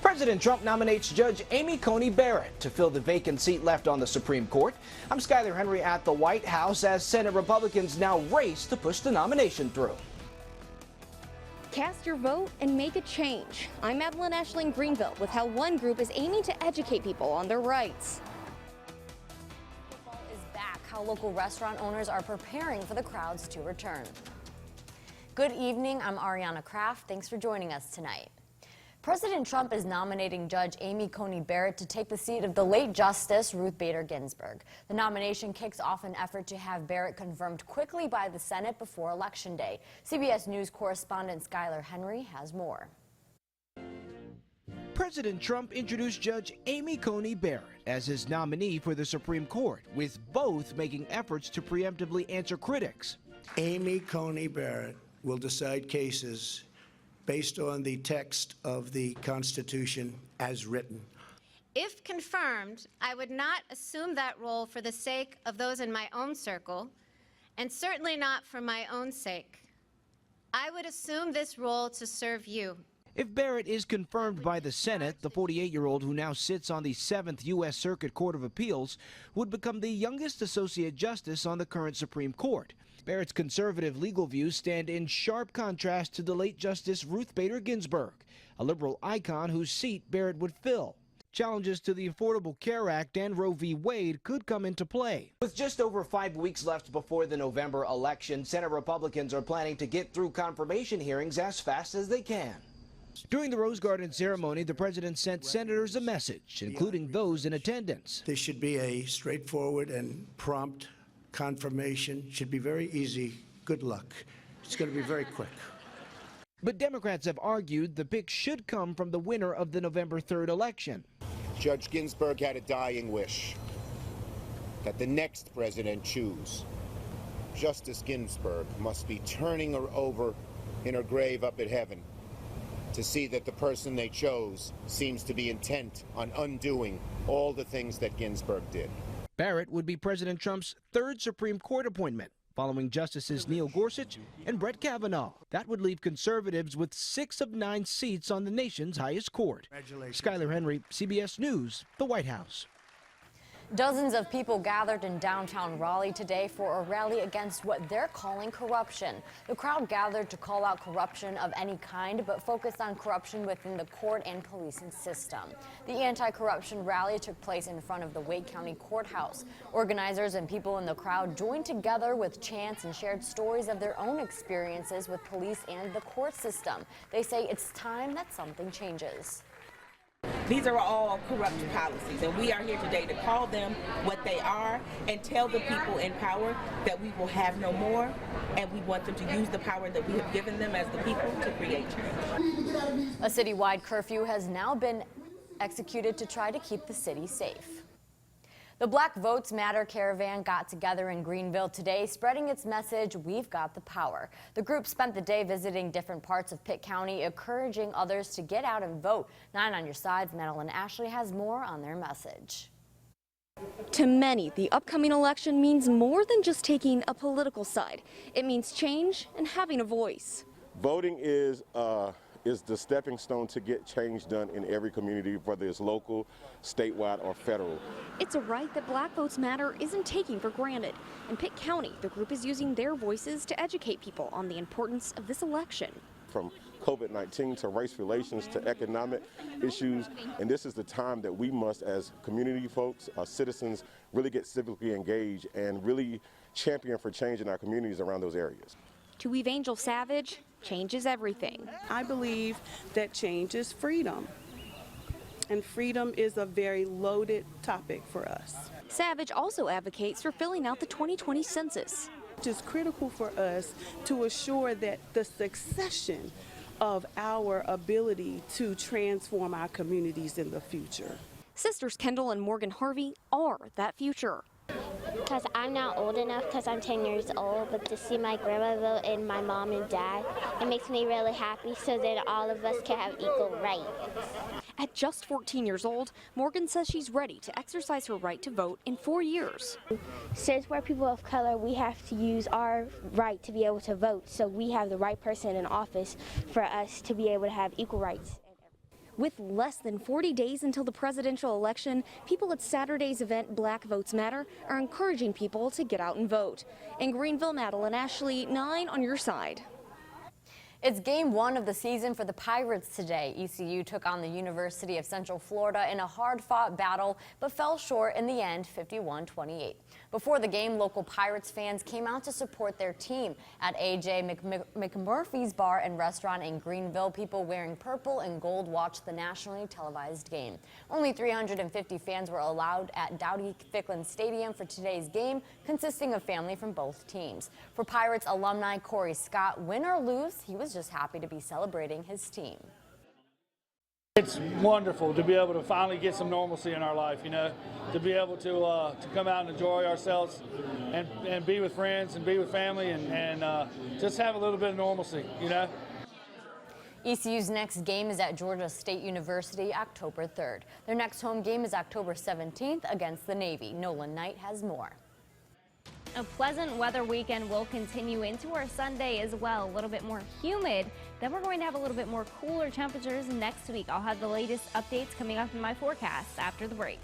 President Trump nominates Judge Amy Coney Barrett to fill the vacant seat left on the Supreme Court. I'm Skyler Henry at the White House as Senate Republicans now race to push the nomination through. Cast your vote and make a change. I'm Evelyn Ashley in Greenville with how one group is aiming to educate people on their rights. Football is back, how local restaurant owners are preparing for the crowds to return. Good evening, I'm Ariana Kraft. Thanks for joining us tonight. President Trump is nominating Judge Amy Coney Barrett to take the seat of the late Justice Ruth Bader Ginsburg. The nomination kicks off an effort to have Barrett confirmed quickly by the Senate before Election Day. CBS News correspondent Skyler Henry has more. President Trump introduced Judge Amy Coney Barrett as his nominee for the Supreme Court, with both making efforts to preemptively answer critics. Amy Coney Barrett will decide cases based on the text of the Constitution as written. If confirmed, I would not assume that role for the sake of those in my own circle, and certainly not for my own sake. I would assume this role to serve you. If Barrett is confirmed by the Senate, the 48-year-old who now sits on the 7th U.S. Circuit Court of Appeals would become the youngest associate justice on the current Supreme Court. Barrett's conservative legal views stand in sharp contrast to the late Justice Ruth Bader Ginsburg, a liberal icon whose seat Barrett would fill. Challenges to the Affordable Care Act and Roe v. Wade could come into play. With just over 5 weeks left before the November election, Senate Republicans are planning to get through confirmation hearings as fast as they can. During the Rose Garden ceremony, the president sent senators a message, including those in attendance. This should be a straightforward and prompt confirmation. Should be very easy. Good luck. It's going to be very quick. But Democrats have argued the pick should come from the winner of the November 3rd election. Judge Ginsburg had a dying wish that the next president choose. Justice Ginsburg must be turning her over in her grave up at heaven to see that the person they chose seems to be intent on undoing all the things that Ginsburg did. Barrett would be President Trump's third Supreme Court appointment, following Justices Neil Gorsuch and Brett Kavanaugh. That would leave conservatives with 6 of 9 seats on the nation's highest court. Skyler Henry, CBS News, the White House. Dozens of people gathered in downtown Raleigh today for a rally against what they're calling corruption. The crowd gathered to call out corruption of any kind, but focused on corruption within the court and policing system. The anti-corruption rally took place in front of the Wake County Courthouse. Organizers and people in the crowd joined together with chants and shared stories of their own experiences with police and the court system. They say it's time that something changes. These are all corrupt policies, and we are here today to call them what they are and tell the people in power that we will have no more, and we want them to use the power that we have given them as the people to create change. A citywide curfew has now been executed to try to keep the city safe. The Black Votes Matter Caravan got together in Greenville today, spreading its message, "We've got the power." The group spent the day visiting different parts of Pitt County, encouraging others to get out and vote. 9 on your side's Madeline Ashley has more on their message. To many, the upcoming election means more than just taking a political side. It means change and having a voice. Voting is the stepping stone to get change done in every community, whether it's local, statewide, or federal. It's a right that Black Votes Matter isn't taking for granted. In Pitt County, the group is using their voices to educate people on the importance of this election. From COVID-19 to race relations to economic issues, and this is the time that we must, as community folks, citizens, really get civically engaged and really champion for change in our communities around those areas. To Eve Angel Savage, change is everything. I believe that change is freedom, and freedom is a very loaded topic for us. Savage also advocates for filling out the 2020 census. It is critical for us to assure that the succession of our ability to transform our communities in the future. Sisters Kendall and Morgan Harvey are that future. Because I'm not old enough, because I'm 10 years old, but to see my grandma vote and my mom and dad, it makes me really happy so that all of us can have equal rights. At just 14 years old, Morgan says she's ready to exercise her right to vote in 4 years. Since we're people of color, we have to use our right to be able to vote, so we have the right person in office for us to be able to have equal rights. With less than 40 days until the presidential election, people at Saturday's event Black Votes Matter are encouraging people to get out and vote. In Greenville, Madeline Ashley, 9 on your side. It's game 1 of the season for the Pirates today. ECU took on the University of Central Florida in a hard-fought battle, but fell short in the end, 51-28. Before the game, local Pirates fans came out to support their team. At A.J. McMurphy's Bar and Restaurant in Greenville, people wearing purple and gold watched the nationally televised game. Only 350 fans were allowed at Dowdy-Ficklin Stadium for today's game, consisting of family from both teams. For Pirates alumni Corey Scott, win or lose, he was just happy to be celebrating his team. It's wonderful to be able to finally get some normalcy in our life, you know, to be able to come out and enjoy ourselves and be with friends and be with family and just have a little bit of normalcy, you know. ECU's next game is at Georgia State University October 3rd. Their next home game is October 17th against the Navy. Nolan Knight has more. A pleasant weather weekend will continue into our Sunday as well. A little bit more humid. Then we're going to have a little bit more cooler temperatures next week. I'll have the latest updates coming up in my forecast after the break.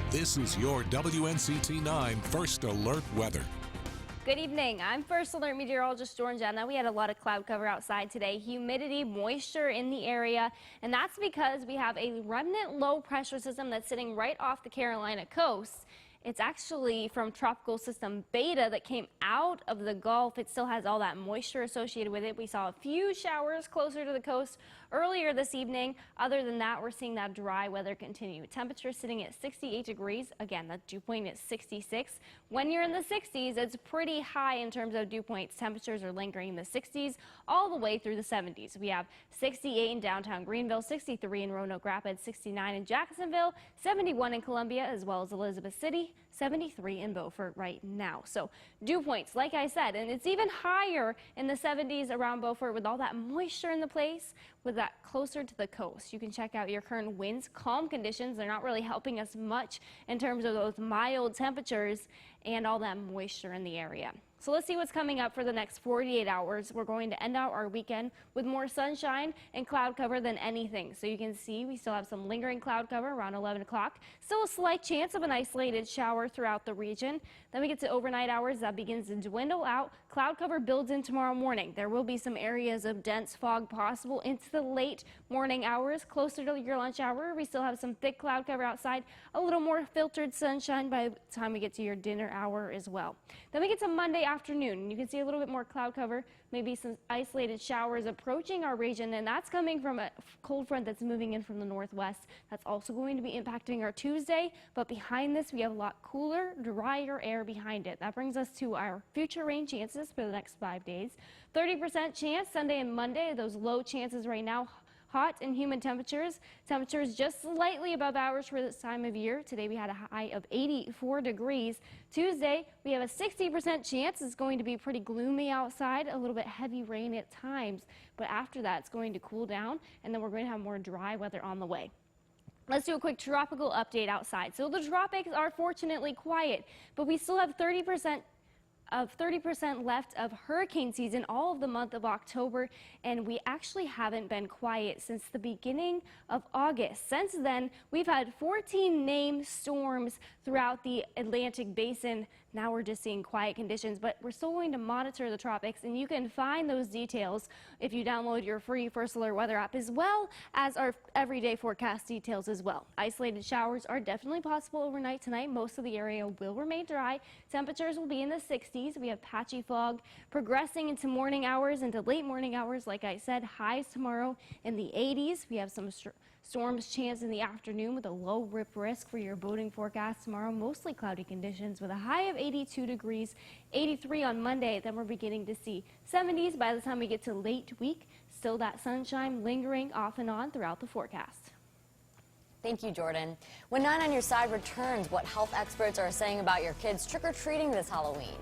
This is your WNCT-9 First Alert weather. Good evening. I'm First Alert Meteorologist Jordan. We had a lot of cloud cover outside today, humidity, moisture in the area, and that's because we have a remnant low pressure system that's sitting right off the Carolina coast. It's actually from Tropical System Beta that came out of the Gulf. It still has all that moisture associated with it. We saw a few showers closer to the coast earlier this evening. Other than that, we're seeing that dry weather continue. Temperature sitting at 68 degrees. Again, the dew point is 66. When you're in the 60s, it's pretty high in terms of dew points. Temperatures are lingering in the 60s all the way through the 70s. We have 68 in downtown Greenville, 63 in Roanoke Rapids, 69 in Jacksonville, 71 in Columbia, as well as Elizabeth City, 73 in Beaufort right now. So dew points, like I said, and it's even higher in the 70s around Beaufort with all that moisture in the place, with that closer to the coast. You can check out your current winds, calm conditions. They're not really helping us much in terms of those mild temperatures and all that moisture in the area. So let's see what's coming up for the next 48 hours. We're going to end out our weekend with more sunshine and cloud cover than anything. So you can see we still have some lingering cloud cover around 11 o'clock. Still a slight chance of an isolated shower throughout the region. Then we get to overnight hours. That begins to dwindle out. Cloud cover builds in tomorrow morning. There will be some areas of dense fog possible into the late morning hours. Closer to your lunch hour, we still have some thick cloud cover outside. A little more filtered sunshine by the time we get to your dinner hour as well. Then we get to Monday afternoon, and you can see a little bit more cloud cover, maybe some isolated showers approaching our region, and that's coming from a cold front that's moving in from the northwest. That's also going to be impacting our Tuesday, but behind this we have a lot cooler, drier air behind it. That brings us to our future rain chances for the next 5 days. 30% chance Sunday and Monday, those low chances right now. Hot and humid temperatures. Temperatures just slightly above average for this time of year. Today we had a high of 84 degrees. Tuesday we have a 60% chance. It's going to be pretty gloomy outside, a little bit heavy rain at times. But after that it's going to cool down, and then we're going to have more dry weather on the way. Let's do a quick tropical update outside. So the tropics are fortunately quiet, but we still have 30% left of hurricane season all of the month of October, and we actually haven't been quiet since the beginning of August. Since then, we've had 14 named storms throughout the Atlantic basin. Now we're just seeing quiet conditions, but we're still going to monitor the tropics, and you can find those details if you download your free First Alert weather app, as well as our everyday forecast details as well. Isolated showers are definitely possible overnight tonight. Most of the area will remain dry. Temperatures will be in the 60s. We have patchy fog progressing into morning hours, into late morning hours. Like I said, highs tomorrow in the 80s. We have some storms chance in the afternoon with a low rip risk for your boating forecast tomorrow. Mostly cloudy conditions with a high of 82 degrees, 83 on Monday. Then we're beginning to see 70s by the time we get to late week. Still that sunshine lingering off and on throughout the forecast. Thank you, Jordan. When 9 on Your Side returns, what health experts are saying about your kids trick-or-treating this Halloween.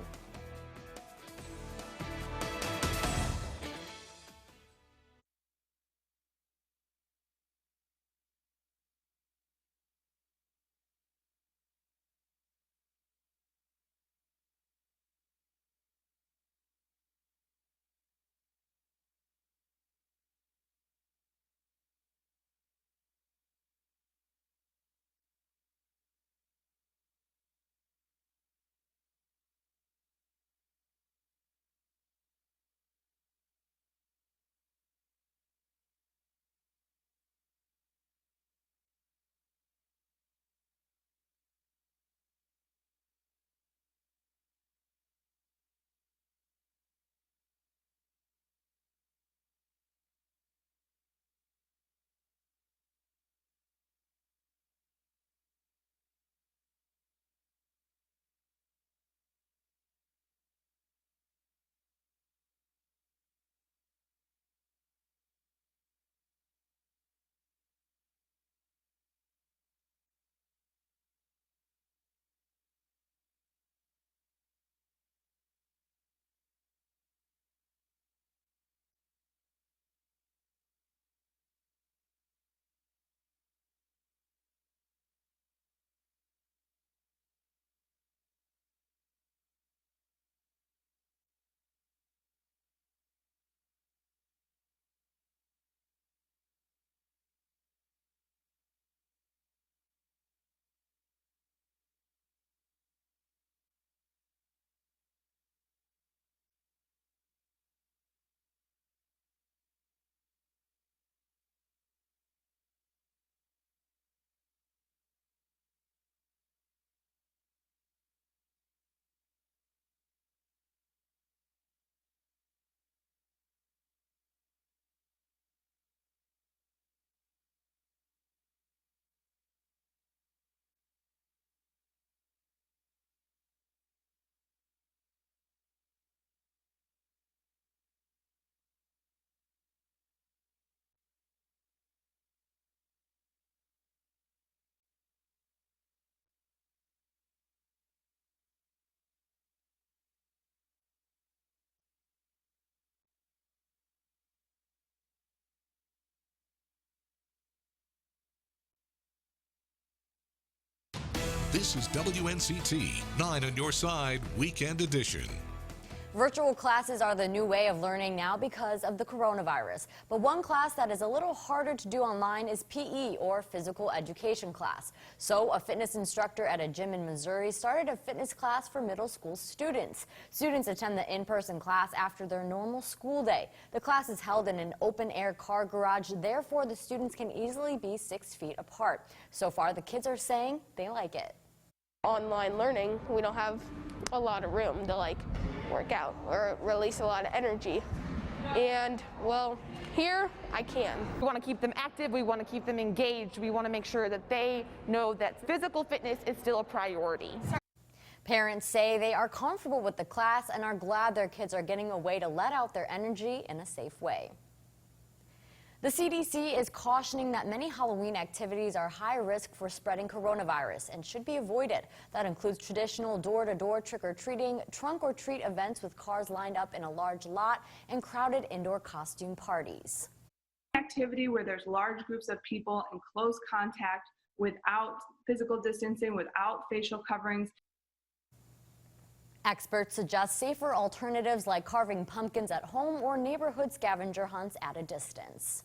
This is WNCT 9 on your side, Weekend Edition. Virtual classes are the new way of learning now because of the coronavirus. But one class that is a little harder to do online is PE, or physical education class. So a fitness instructor at a gym in Missouri started a fitness class for middle school students. Students attend the in-person class after their normal school day. The class is held in an open-air car garage, therefore the students can easily be 6 feet apart. So far, the kids are saying they like it. Online learning, we don't have a lot of room to work out or release a lot of energy. And well, here I can. We want to keep them active, we want to keep them engaged, we want to make sure that they know that physical fitness is still a priority. Parents say they are comfortable with the class and are glad their kids are getting a way to let out their energy in a safe way. The CDC is cautioning that many Halloween activities are high risk for spreading coronavirus and should be avoided. That includes traditional door-to-door trick-or-treating, trunk-or-treat events with cars lined up in a large lot, and crowded indoor costume parties. Activity where there's large groups of people in close contact without physical distancing, without facial coverings. Experts suggest safer alternatives like carving pumpkins at home or neighborhood scavenger hunts at a distance.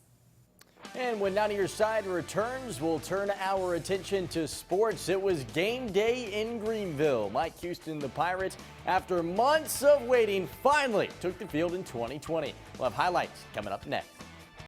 And when 9 on Your Side returns, we'll turn our attention to sports. It was game day in Greenville. Mike Houston, the Pirates, after months of waiting, finally took the field in 2020. We'll have highlights coming up next.